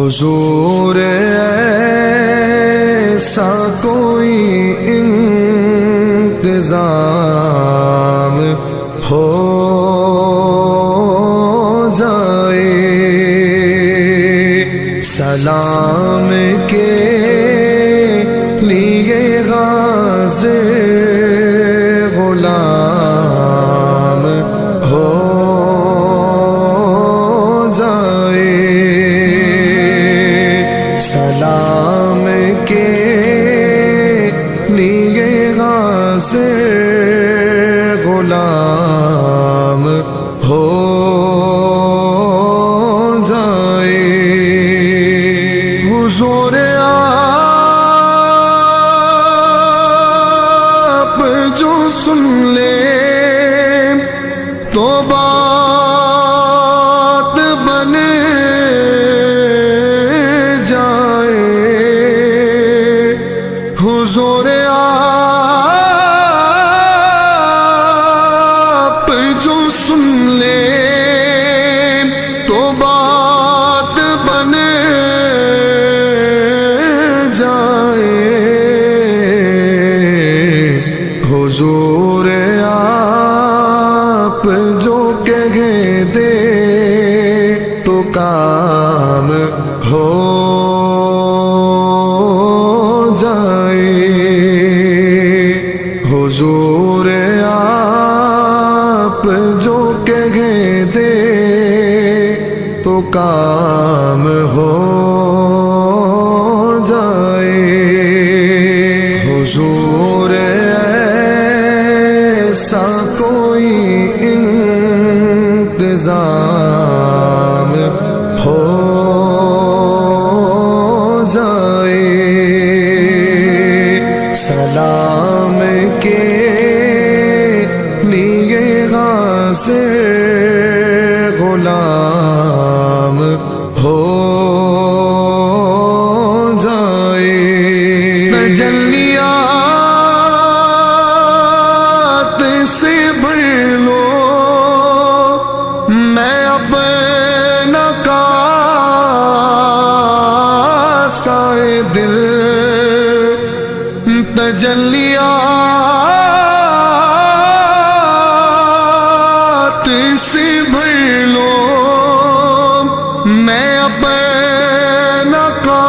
حضور ایسا کوئی انتظام ہو جائے، سلام کے لیے غازی غلام ہو جائے، سلام کے لیے غازی غلام ہو جائے۔ حضور آپ جو سن لے تو بات بن جائے، حضور آپ جو سن لے تو بات بن جائے، حضور آپ جو کہہ دے تو کام ہو جائے، حضور آپ جو کہہ دے تو کام ہو جائے، حضور ایسا کوئی انتظام ہو جائے، سلام کے لیے غازی غلام ہو جائے، تجلیات سے بھر لو میں اپنا کاسہ دل، تجلیات سے بھر لو میں اپنا کاسہ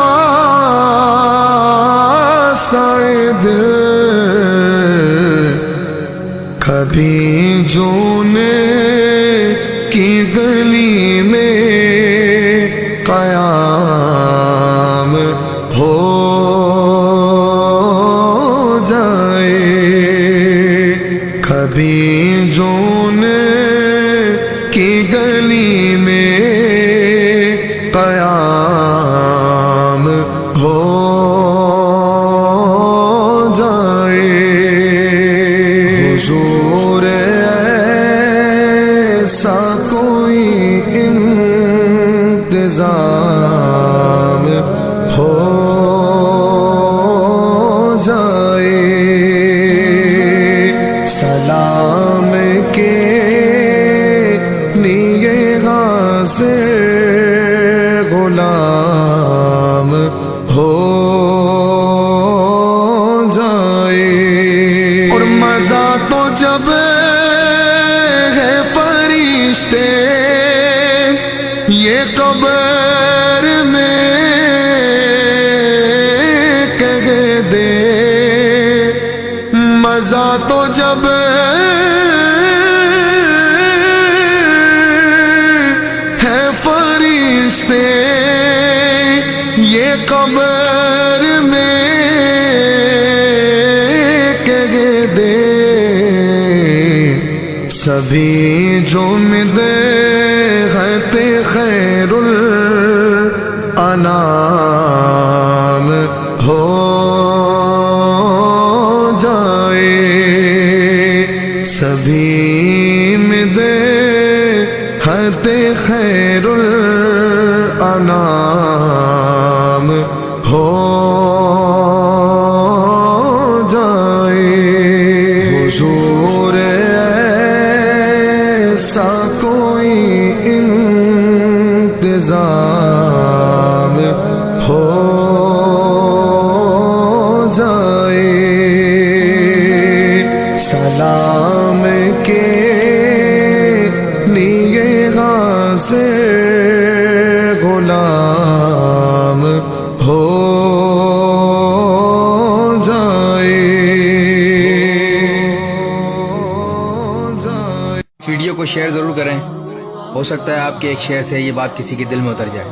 دل، کبھی جونے کی گلی میں قیام ہو جائے، کبھی جونے کی گلی میں قیام ہو جائے، حضور ایسا کوئی انتظام ہو جائے، سلام کے لیے غازی غلام ہو جائے، اور مزہ تو جب ہے فرشتے یہ قبر میں کہہ دے، مزہ تو جب ہے فرشتے یہ قبر میں کہہ دے، سبھی جو مدے ہے خیر الانام ہو جائے، سبھی مدے ہے خیر الانام ہو جائے، حضور ایسا کوئی انتظام لیے غازِ غلام ہو جائے. ویڈیو کو شیئر ضرور کریں، ہو سکتا ہے آپ کے ایک شیئر سے یہ بات کسی کے دل میں اتر جائے.